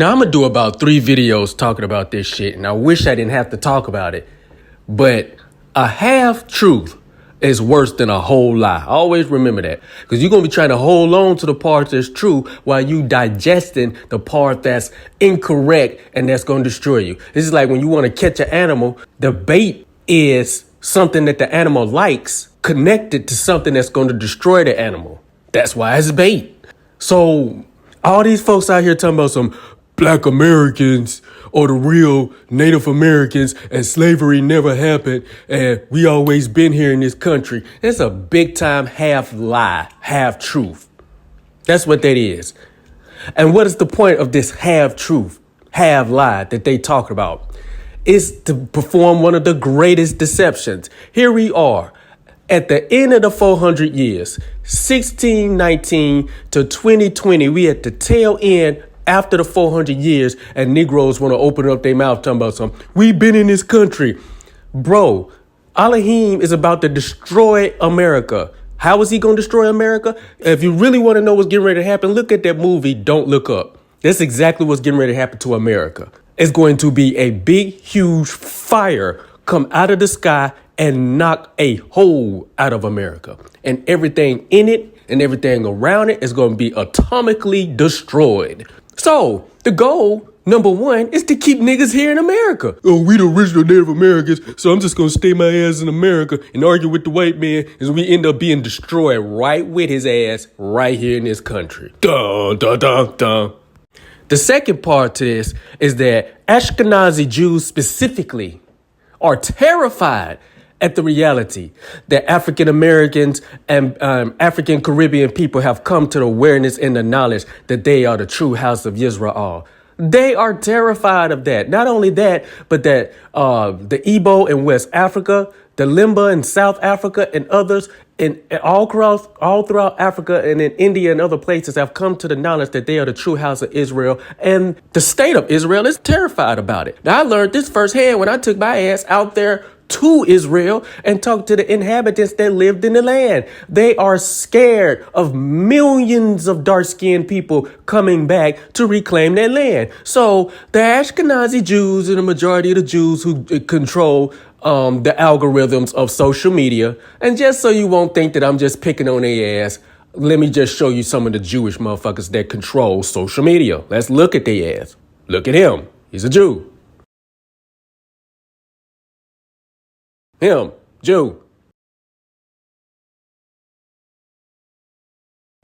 Now, I'm going to do about 3 videos talking about this shit, and I wish I didn't have to talk about it. But a half-truth is worse than a whole lie. Always remember that. Because you're going to be trying to hold on to the part that's true while you digesting the part that's incorrect and that's going to destroy you. This is like when you want to catch an animal, the bait is something that the animal likes connected to something that's going to destroy the animal. That's why it's bait. So all these folks out here talking about some Black Americans or the real Native Americans and slavery never happened and we always been here in this country. That's a big time half lie, half truth. That's what that is. And what is the point of this half truth, half lie that they talk about? It's to perform one of the greatest deceptions. Here we are at the end of the 400 years, 1619 to 2020, we at the tail end after the 400 years, and Negroes want to open up their mouth talking about something. We've been in this country. Bro, Elohim is about to destroy America. How is he going to destroy America? If you really want to know what's getting ready to happen, look at that movie, Don't Look Up. That's exactly what's getting ready to happen to America. It's going to be a big, huge fire come out of the sky and knock a hole out of America. And everything in it and everything around it is going to be atomically destroyed. So the goal, number 1, is to keep niggas here in America. Oh, we the original Native Americans, so I'm just going to stay my ass in America and argue with the white man as we end up being destroyed right with his ass right here in this country. Dun, dun, dun, dun. The second part to this is that Ashkenazi Jews specifically are terrified at the reality that African Americans and African Caribbean people have come to the awareness and the knowledge that they are the true house of Israel. They are terrified of that. Not only that, but that the Igbo in West Africa, the Limba in South Africa, and others all throughout Africa and in India and other places have come to the knowledge that they are the true house of Israel. And the state of Israel is terrified about it. Now, I learned this firsthand when I took my ass out there to Israel and talked to the inhabitants that lived in the land. They are scared of millions of dark-skinned people coming back to reclaim their land. So the Ashkenazi Jews and the majority of the Jews who control the algorithms of social media, and just so you won't think that I'm just picking on their ass, let me just show you some of the Jewish motherfuckers that control social media. Let's look at their ass. Look at him. He's a Jew. Him, Jew.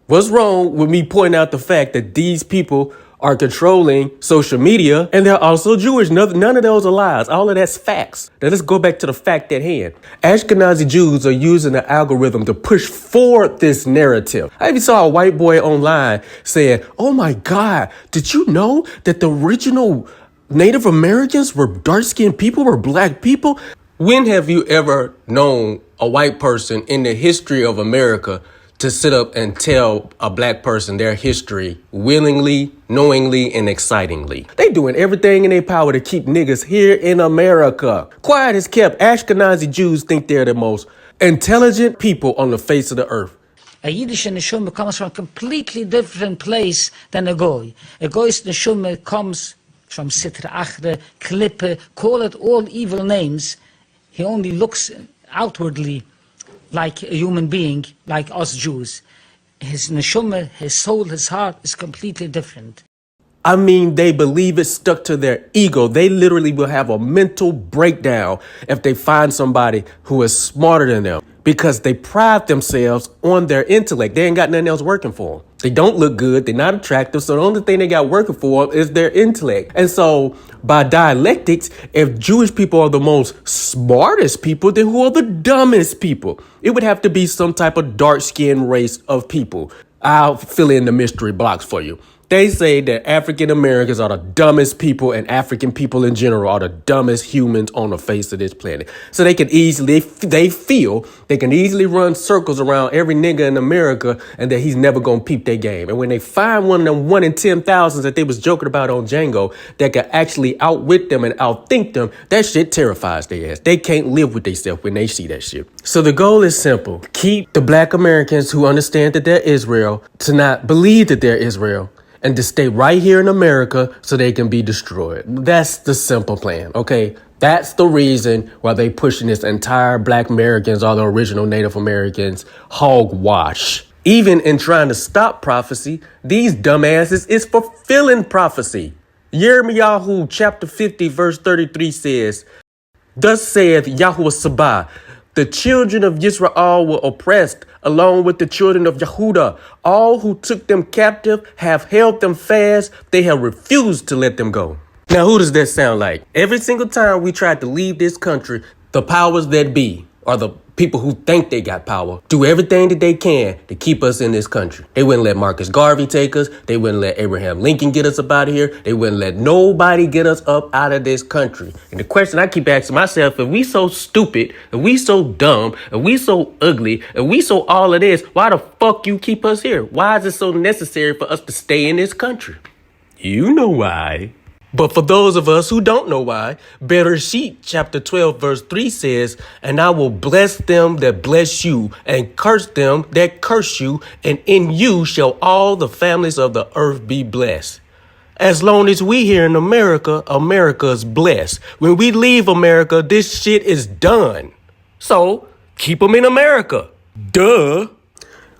What's wrong with me pointing out the fact that these people are controlling social media and they're also Jewish? None of those are lies. All of that's facts. Now let's go back to the fact at hand. Ashkenazi Jews are using the algorithm to push forward this narrative. I even saw a white boy online saying, oh my God, did you know that the original Native Americans were dark-skinned people, were black people? When have you ever known a white person in the history of America to sit up and tell a black person their history willingly, knowingly, and excitingly? They doing everything in their power to keep niggas here in America. Quiet as kept, Ashkenazi Jews think they're the most intelligent people on the face of the earth. A Yiddish neshama comes from a completely different place than a Goy. A Goy's neshama comes from Sitra Achre, Klippe, call it all evil names. He only looks outwardly like a human being, like us Jews. His neshama, his soul, his heart is completely different. I mean, they believe it stuck to their ego. They literally will have a mental breakdown if they find somebody who is smarter than them because they pride themselves on their intellect. They ain't got nothing else working for them. They don't look good. They're not attractive. So the only thing they got working for them is their intellect. And so by dialectics, if Jewish people are the most smartest people, then who are the dumbest people? It would have to be some type of dark-skinned race of people. I'll fill in the mystery blocks for you. They say that African Americans are the dumbest people and African people in general are the dumbest humans on the face of this planet. So they can easily, they feel they can easily run circles around every nigga in America and that he's never going to peep their game. And when they find one of them 1 in 10,000 that they was joking about on Django that could actually outwit them and outthink them, that shit terrifies their ass. They can't live with themselves when they see that shit. So the goal is simple. Keep the black Americans who understand that they're Israel to not believe that they're Israel and to stay right here in America so they can be destroyed. That's the simple plan, okay? That's the reason why they pushing this entire Black Americans, all the original Native Americans, hogwash. Even in trying to stop prophecy, these dumbasses is fulfilling prophecy. Yirmiyahu chapter 50 verse 33 says, "Thus saith Yahuwah Sabah, the children of Israel were oppressed, along with the children of Yehudah. All who took them captive have held them fast. They have refused to let them go." Now, who does that sound like? Every single time we tried to leave this country, the powers that be, or the people who think they got power, do everything that they can to keep us in this country. They wouldn't let Marcus Garvey take us. They wouldn't let Abraham Lincoln get us up out of here. They wouldn't let nobody get us up out of this country. And the question I keep asking myself, if we so stupid, if we so dumb, if we so ugly, if we so all of this, why the fuck you keep us here? Why is it so necessary for us to stay in this country? You know why. But for those of us who don't know why, Bereshit chapter 12 verse 3 says, "And I will bless them that bless you, and curse them that curse you, and in you shall all the families of the earth be blessed." As long as we here in America, America's blessed. When we leave America, this shit is done. So, keep them in America. Duh.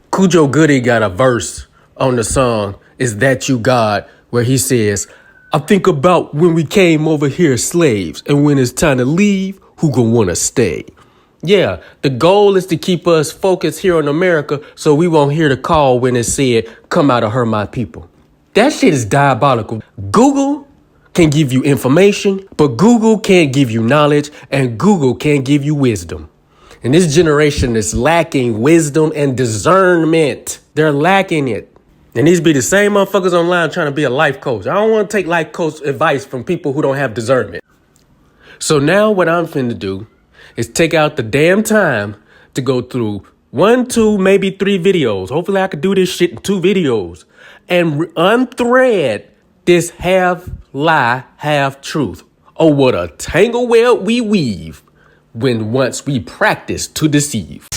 Cujo Goody got a verse on the song, "Is That You God?" where he says, "I think about when we came over here slaves, and when it's time to leave, who gonna wanna stay?" Yeah, the goal is to keep us focused here in America so we won't hear the call when it said, "Come out of her, my people." That shit is diabolical. Google can give you information, but Google can't give you knowledge, and Google can't give you wisdom. And this generation is lacking wisdom and discernment. They're lacking it. And these be the same motherfuckers online trying to be a life coach. I don't want to take life coach advice from people who don't have discernment. So now what I'm finna do is take out the damn time to go through 1, 2, maybe 3 videos. Hopefully I could do this shit in 2 videos and unthread this half lie, half truth. Oh, what a tangle web we weave when once we practice to deceive.